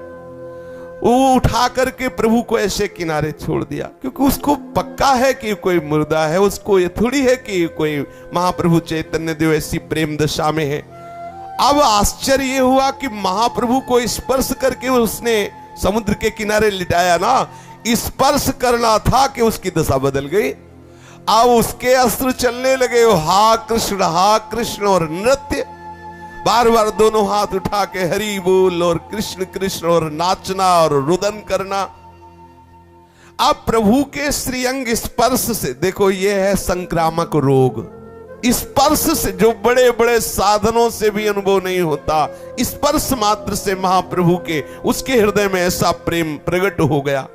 वो उठा करके प्रभु को ऐसे किनारे छोड़ दिया, क्योंकि उसको पक्का है कि कोई मुर्दा है, उसको ये थोड़ी है कि कोई महाप्रभु चैतन्य देव ऐसी प्रेम दशा में है। अब आश्चर्य ये हुआ कि महाप्रभु को स्पर्श करके उसने समुद्र के किनारे लिटाया ना, स्पर्श करना था कि उसकी दशा बदल गई। अब उसके अस्त्र चलने लगे, हा कृष्ण और नृत्य, बार बार दोनों हाथ उठा के हरि बोल और कृष्ण कृष्ण और नाचना और रुदन करना। अब प्रभु के श्रीअंग स्पर्श से, देखो ये है संक्रामक रोग, स्पर्श से जो बड़े बड़े साधनों से भी अनुभव नहीं होता, स्पर्श मात्र से महाप्रभु के उसके हृदय में ऐसा प्रेम प्रकट हो गया।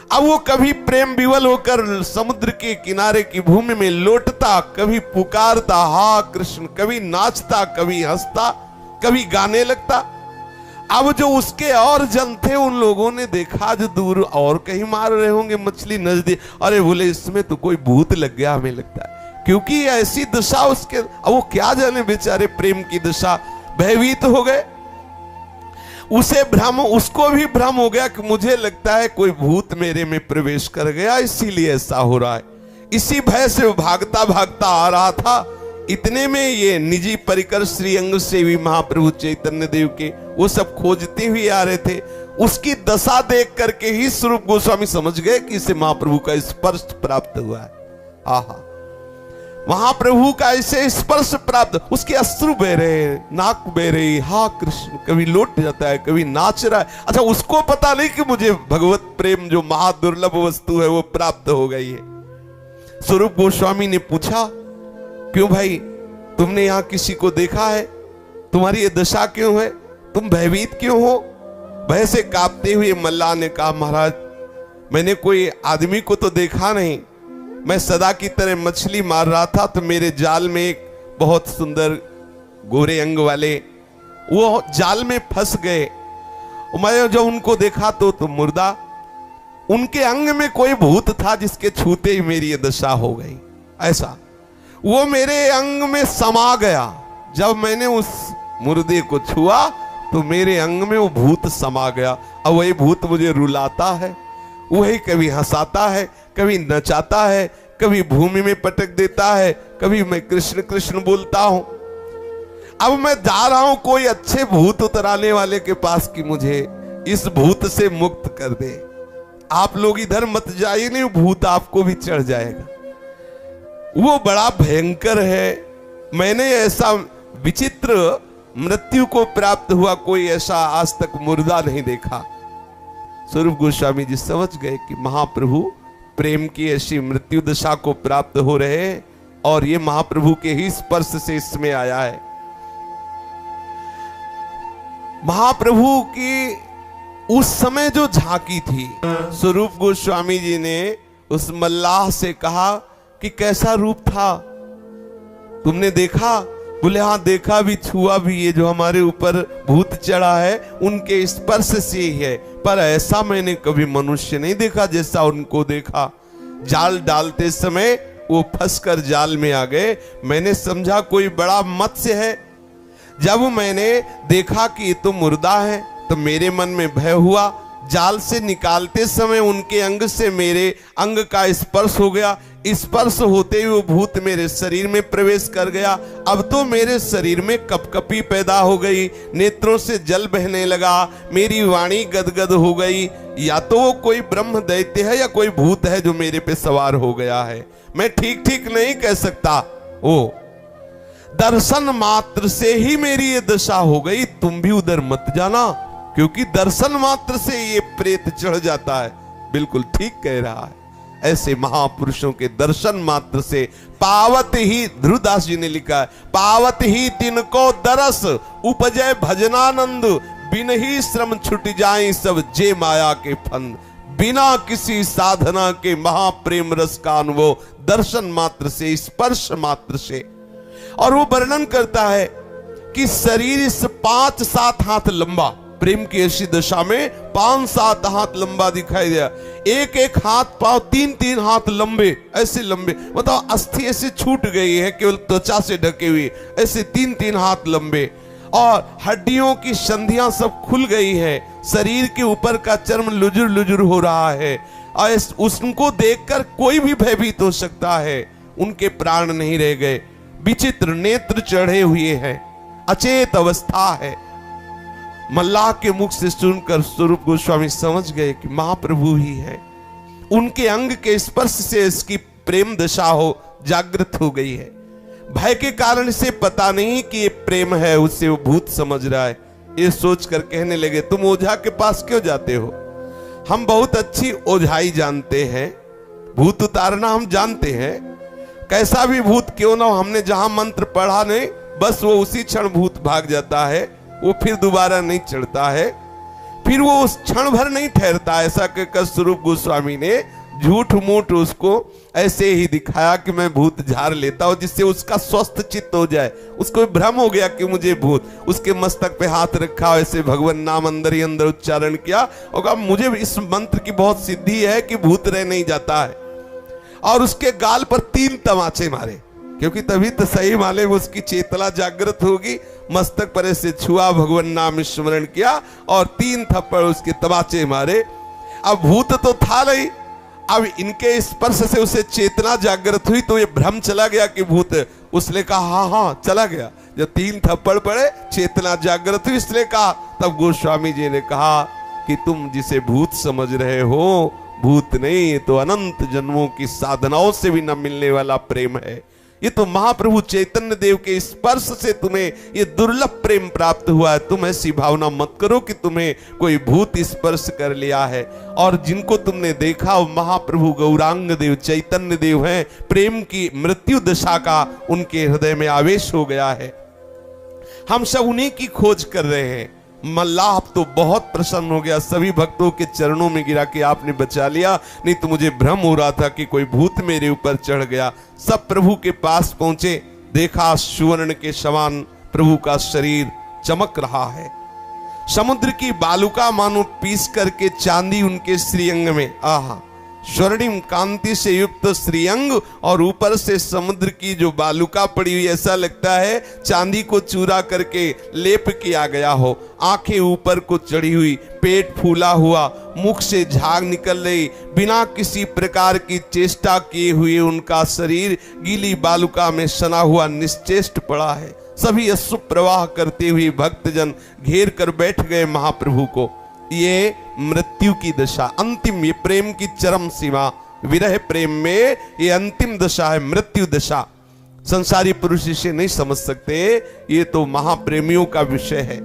अब वो कभी प्रेम विवल होकर समुद्र के किनारे की भूमि में लौटता, कभी पुकारता हा कृष्ण, कभी नाचता, कभी हंसता, कभी गाने लगता। अब जो उसके और जन थे उन लोगों ने देखा जो दूर और कहीं मार रहे होंगे मछली, नजदीक, अरे बोले इसमें तो कोई भूत लग गया हमें लगता है, क्योंकि ऐसी दशा उसके। अब वो क्या जाने बेचारे प्रेम की दशा, भयभीत हो गए। उसे भ्रम, उसको भी भ्रम हो गया कि मुझे लगता है कोई भूत मेरे में प्रवेश कर गया, इसीलिए ऐसा हो रहा है। इसी भय से भागता भागता आ रहा था। इतने में ये निजी परिकर श्रीअंग सेवी महाप्रभु चैतन्य देव के वो सब खोजते हुए आ रहे थे। उसकी दशा देख करके ही स्वरूप गोस्वामी समझ गए कि इसे महाप्रभु का स्पर्श प्राप्त हुआ है। आहा, महाप्रभु का ऐसे स्पर्श प्राप्त, उसके अश्रु बह रहे, नाक बह रही, हा कृष्ण, कभी लौट जाता है, कभी नाच रहा है। अच्छा, उसको पता नहीं कि मुझे भगवत प्रेम जो महादुर्लभ वस्तु है वो प्राप्त हो गई है। स्वरूप गोस्वामी ने पूछा, क्यों भाई, तुमने यहां किसी को देखा है? तुम्हारी ये दशा क्यों है? तुम भयभीत क्यों हो? भय से कांपते हुए मल्लाह ने कहा, महाराज मैंने कोई आदमी को तो देखा नहीं। मैं सदा की तरह मछली मार रहा था तो मेरे जाल में एक बहुत सुंदर गोरे अंग वाले वो जाल में फंस गए। मैं जब उनको देखा तो मुर्दा, उनके अंग में कोई भूत था जिसके छूते ही मेरी ये दशा हो गई। ऐसा वो मेरे अंग में समा गया। जब मैंने उस मुर्दे को छुआ तो मेरे अंग में वो भूत समा गया। अब वही भूत मुझे रुलाता है, वही कभी हंसाता है, कभी नचाता है, कभी भूमि में पटक देता है, कभी मैं कृष्ण कृष्ण बोलता हूं। अब मैं जा रहा हूं कोई अच्छे भूत उतराने वाले के पास कि मुझे इस भूत से मुक्त कर दे। आप लोग इधर मत जाइए, नहीं भूत आपको भी चढ़ जाएगा। वो बड़ा भयंकर है। मैंने ऐसा विचित्र मृत्यु को प्राप्त हुआ कोई ऐसा आज तक मुर्दा नहीं देखा। स्वरूप गोस्वामी जी समझ गए कि महाप्रभु प्रेम की ऐसी मृत्यु दशा को प्राप्त हो रहे हैं और ये महाप्रभु के ही स्पर्श से इसमें आया है। महाप्रभु की उस समय जो झांकी थी, स्वरूप गोस्वामी जी ने उस मल्लाह से कहा कि कैसा रूप था, तुमने देखा? बोले हाँ देखा भी, छुआ भी। ये जो हमारे ऊपर भूत चढ़ा है उनके स्पर्श से ही है, पर ऐसा मैंने कभी मनुष्य नहीं देखा जैसा उनको देखा। जाल डालते समय वो फंसकर जाल में आ गए। मैंने समझा कोई बड़ा मत्स्य है। जब मैंने देखा कि ये तो मुर्दा है तो मेरे मन में भय हुआ। जाल से निकालते समय उनके अंग से मेरे अंग का स्पर्श हो गया। स्पर्श होते ही वो भूत मेरे शरीर में प्रवेश कर गया। अब तो मेरे शरीर में कपकपी पैदा हो गई, नेत्रों से जल बहने लगा, मेरी वाणी गदगद हो गई। या तो वो कोई ब्रह्म दैत्य है या कोई भूत है जो मेरे पे सवार हो गया है। मैं ठीक ठीक नहीं कह सकता। ओ दर्शन मात्र से ही मेरी ये दशा हो गई। तुम भी उधर मत जाना, क्योंकि दर्शन मात्र से ये प्रेत चढ़ जाता है। बिल्कुल ठीक कह रहा है। ऐसे महापुरुषों के दर्शन मात्र से पावत ही, ध्रुवदास जी ने लिखा है, पावत ही तिनको दरस उपजय भजनानंद, बिन ही श्रम छुट जाए सब जे माया के फंद। बिना किसी साधना के महाप्रेम रस का अनुभव दर्शन मात्र से, स्पर्श मात्र से। और वो वर्णन करता है कि शरीर इस 5-7 हाथ लंबा, प्रेम की ऐसी दशा में 5-7 हाथ लंबा दिखाई दिया। एक हाथ पांव 3-3 हाथ लंबे, ऐसे लंबे, मतलब अस्थि ऐसे छूट गई है, केवल त्वचा से ढके हुए, ऐसे 3-3 हाथ लंबे। और हड्डियों की संधियां सब खुल गई है। शरीर के ऊपर का चर्म लुजुर लुजुर हो रहा है। और उसको देखकर कोई भी भयभीत हो सकता है। उनके प्राण नहीं रह गए। विचित्र नेत्र चढ़े हुए हैं, अचेत अवस्था है। मल्लाह के मुख से सुनकर स्वरूप गोस्वामी समझ गए कि महाप्रभु ही है। उनके अंग के स्पर्श से इसकी प्रेम दशा हो जागृत हो गई है। भय के कारण से पता नहीं कि ये प्रेम है, उसे वो भूत समझ रहा है। ये सोचकर कहने लगे, तुम ओझा के पास क्यों जाते हो? हम बहुत अच्छी ओझाई जानते हैं, भूत उतारना हम जानते हैं। कैसा भी भूत क्यों ना हो, हमने जहां मंत्र पढ़ा नहीं, बस वो उसी क्षण भूत भाग जाता है। वो फिर दोबारा नहीं चढ़ता है, फिर वो उस क्षण भर नहीं ठहरता। ऐसा कहकर स्वरूप गोस्वामी ने झूठ मूठ उसको ऐसे ही दिखाया कि मैं भूत झाड़ लेता हूं, जिससे उसका स्वस्थ चित्त हो जाए। उसको भ्रम हो गया कि मुझे भूत, उसके मस्तक पे हाथ रखा, ऐसे भगवान नाम अंदर ही अंदर उच्चारण किया और कहा मुझे इस मंत्र की बहुत सिद्धि है कि भूत रह नहीं जाता है। और उसके गाल पर 3 तमाचे मारे, क्योंकि तभी तो सही माले उसकी चेतना जागृत होगी। मस्तक पर ऐसे छुआ, भगवान नाम स्मरण किया और 3 थप्पड़ उसके तमाचे मारे। अब भूत तो था नहीं, अब इनके स्पर्श से उसे चेतना जागृत हुई तो ये भ्रम चला गया कि भूत है। उसने कहा हाँ हाँ चला गया। जब 3 थप्पड़ पड़े, चेतना जागृत हुई, इसने कहा। तब गोस्वामी जी ने कहा कि तुम जिसे भूत समझ रहे हो, भूत नहीं, ये तो अनंत जन्मों की साधनाओं से भी न मिलने वाला प्रेम है। ये तो महाप्रभु चैतन्य देव के स्पर्श से तुम्हें ये दुर्लभ प्रेम प्राप्त हुआ है। तुम ऐसी भावना मत करो कि तुम्हें कोई भूत स्पर्श कर लिया है। और जिनको तुमने देखा वो महाप्रभु गौरांग देव चैतन्य देव हैं। प्रेम की मृत्यु दशा का उनके हृदय में आवेश हो गया है। हम सब उन्हीं की खोज कर रहे हैं। मल्लाह तो बहुत प्रसन्न हो गया, सभी भक्तों के चरणों में गिरा कि आपने बचा लिया, नहीं तो मुझे भ्रम हो रहा था कि कोई भूत मेरे ऊपर चढ़ गया। सब प्रभु के पास पहुंचे, देखा सुवर्ण के समान प्रभु का शरीर चमक रहा है। समुद्र की बालुका मानो पीस करके चांदी उनके श्रीअंग में, आहा, स्वर्णिम कांति से युक्त श्रीअंग, और ऊपर से समुद्र की जो बालुका पड़ी हुई, ऐसा लगता है चांदी को चूरा करके लेप किया गया हो। आंखें ऊपर को चढ़ी हुई, पेट फूला हुआ, मुख से झाग निकल रही, बिना किसी प्रकार की चेष्टा किए हुए उनका शरीर गीली बालुका में सना हुआ निश्चेष्ट पड़ा है। सभी अश्रु प्रवाह करते हुए भक्तजन घेर कर बैठ गए महाप्रभु को। ये मृत्यु की दशा, अंतिम, ये प्रेम की चरम सीमा, विरह प्रेम में ये अंतिम दशा है, मृत्यु दशा। संसारी पुरुष इसे नहीं समझ सकते, ये तो महाप्रेमियों का विषय है।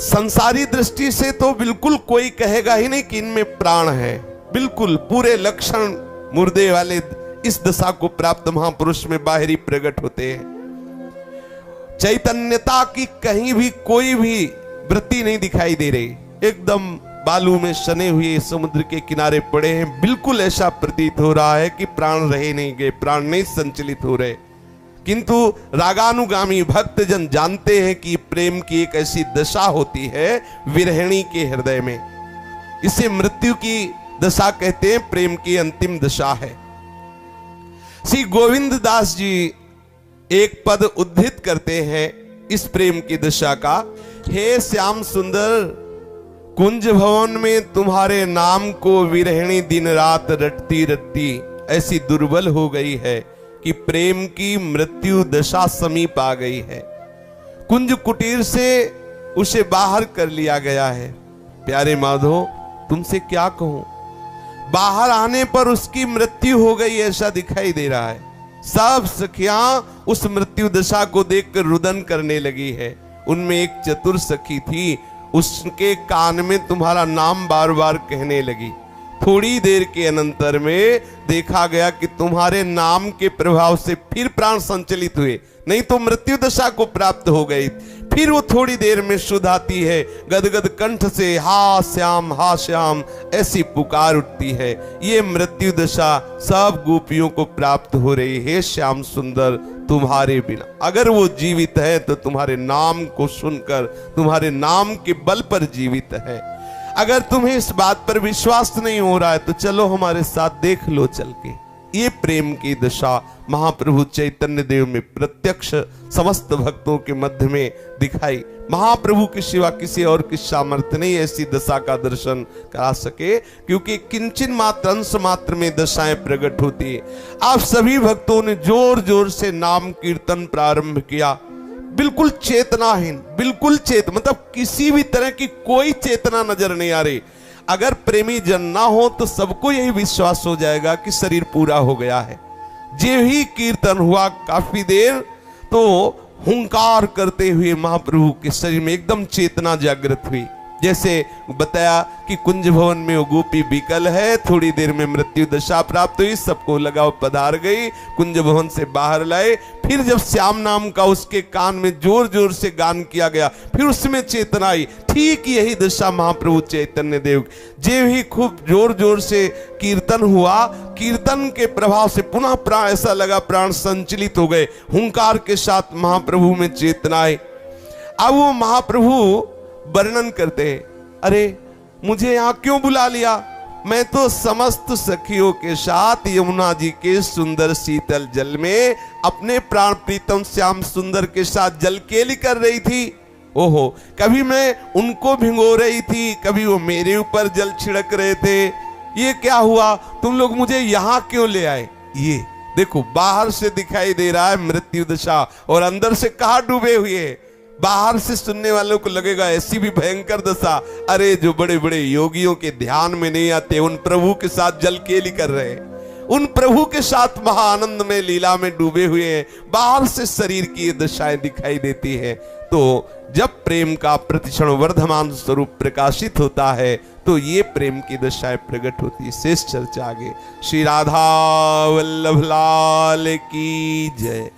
संसारी दृष्टि से तो बिल्कुल कोई कहेगा ही नहीं कि इनमें प्राण है, बिल्कुल पूरे लक्षण मुर्दे वाले इस दशा को प्राप्त महापुरुष में बाहरी प्रकट होते हैं। चैतन्यता की कहीं भी कोई भी वृत्ति नहीं दिखाई दे रही, एकदम बालू में सने हुए समुद्र के किनारे पड़े हैं। बिल्कुल ऐसा प्रतीत हो रहा है कि प्राण रहे नहीं गए, प्राण नहीं संचलित हो रहे। किंतु रागानुगामी भक्तजन जानते हैं कि प्रेम की एक ऐसी दशा होती है विरहिणी के हृदय में, इसे मृत्यु की दशा कहते हैं, प्रेम की अंतिम दशा है। श्री गोविंद दास जी एक पद उद्धृत करते हैं इस प्रेम की दशा का, हे श्याम सुंदर, कुंज भवन में तुम्हारे नाम को विरहिणी दिन रात रटती रटती ऐसी दुर्बल हो गई है कि प्रेम की मृत्यु दशा समीप आ गई है। कुंज कुटीर से उसे बाहर कर लिया गया है। प्यारे माधो, तुमसे क्या कहूं, बाहर आने पर उसकी मृत्यु हो गई ऐसा दिखाई दे रहा है। सब सखियां उस मृत्यु दशा को देखकर रुदन करने लगी है। उनमें एक चतुर सखी थी, उसके कान में तुम्हारा नाम बार बार कहने लगी। थोड़ी देर के अनंतर में देखा गया कि तुम्हारे नाम के प्रभाव से फिर प्राण संचलित हुए, नहीं तो मृत्यु दशा को प्राप्त हो गई। फिर वो थोड़ी देर में शुद्ध आती है, गदगद कंठ से हा श्याम ऐसी पुकार उठती है। ये मृत्यु दशा सब गोपियों को प्राप्त हो रही है। श्याम सुंदर, तुम्हारे बिना अगर वो जीवित है तो तुम्हारे नाम को सुनकर, तुम्हारे नाम के बल पर जीवित है। अगर तुम्हें इस बात पर विश्वास नहीं हो रहा है तो चलो हमारे साथ देख लो चल के। ये प्रेम की दशा महाप्रभु चैतन्य देव में प्रत्यक्ष समस्त भक्तों के मध्य में दिखाई। महाप्रभु के सिवा किसी और की सामर्थ्य नहीं ऐसी दशा का दर्शन करा सके, क्योंकि किंचन मात्र अंश मात्र में दशाएं प्रकट होती है। आप सभी भक्तों ने जोर जोर से नाम कीर्तन प्रारंभ किया, बिल्कुल चेतनाहीन, बिल्कुल मतलब किसी भी तरह की कोई चेतना नजर नहीं आ रही। अगर प्रेमी जन ना हो तो सबको यही विश्वास हो जाएगा कि शरीर पूरा हो गया है। जे ही कीर्तन हुआ काफी देर तो हुंकार करते हुए महाप्रभु के शरीर में एकदम चेतना जागृत हुई। जैसे बताया कि कुंज भवन में वो गोपी बिकल है, थोड़ी देर में मृत्यु दशा प्राप्त हुई, सबको लगा वो पधार गई, कुंज भवन से बाहर लाए। फिर जब श्याम नाम का उसके कान में जोर जोर से गान किया गया, फिर उसमें चेतना आई। ठीक यही दशा महाप्रभु चैतन्य देव, जे ही खूब जोर जोर से कीर्तन हुआ, कीर्तन के प्रभाव से पुनः प्राण, ऐसा लगा प्राण संचलित हो गए, हुंकार के साथ महाप्रभु में चेतना आई। अब वो महाप्रभु वर्णन करते हैं, अरे मुझे यहां क्यों बुला लिया, मैं तो समस्त सखियों के साथ यमुना जी के सुंदर शीतल जल में अपने प्राण प्रीतम श्याम सुंदर के साथ जल केली कर रही थी। ओहो, कभी मैं उनको भिगो रही थी, कभी वो मेरे ऊपर जल छिड़क रहे थे। ये क्या हुआ, तुम लोग मुझे यहां क्यों ले आए? ये देखो, बाहर से दिखाई दे रहा है मृत्यु दशा और अंदर से कहां डूबे हुए। बाहर से सुनने वालों को लगेगा ऐसी भी भयंकर दशा, अरे जो बड़े बड़े योगियों के ध्यान में नहीं आते, उन प्रभु के साथ जल केली कर रहे हैं, उन प्रभु के साथ महाआनंद में लीला में डूबे हुए हैं। बाहर से शरीर की दशाएं दिखाई देती है। तो जब प्रेम का प्रतिक्षण वर्धमान स्वरूप प्रकाशित होता है तो ये प्रेम की दशाएं प्रकट होती है। शेष चर्चा आगे। श्री राधा वल्लभ लाल की जय।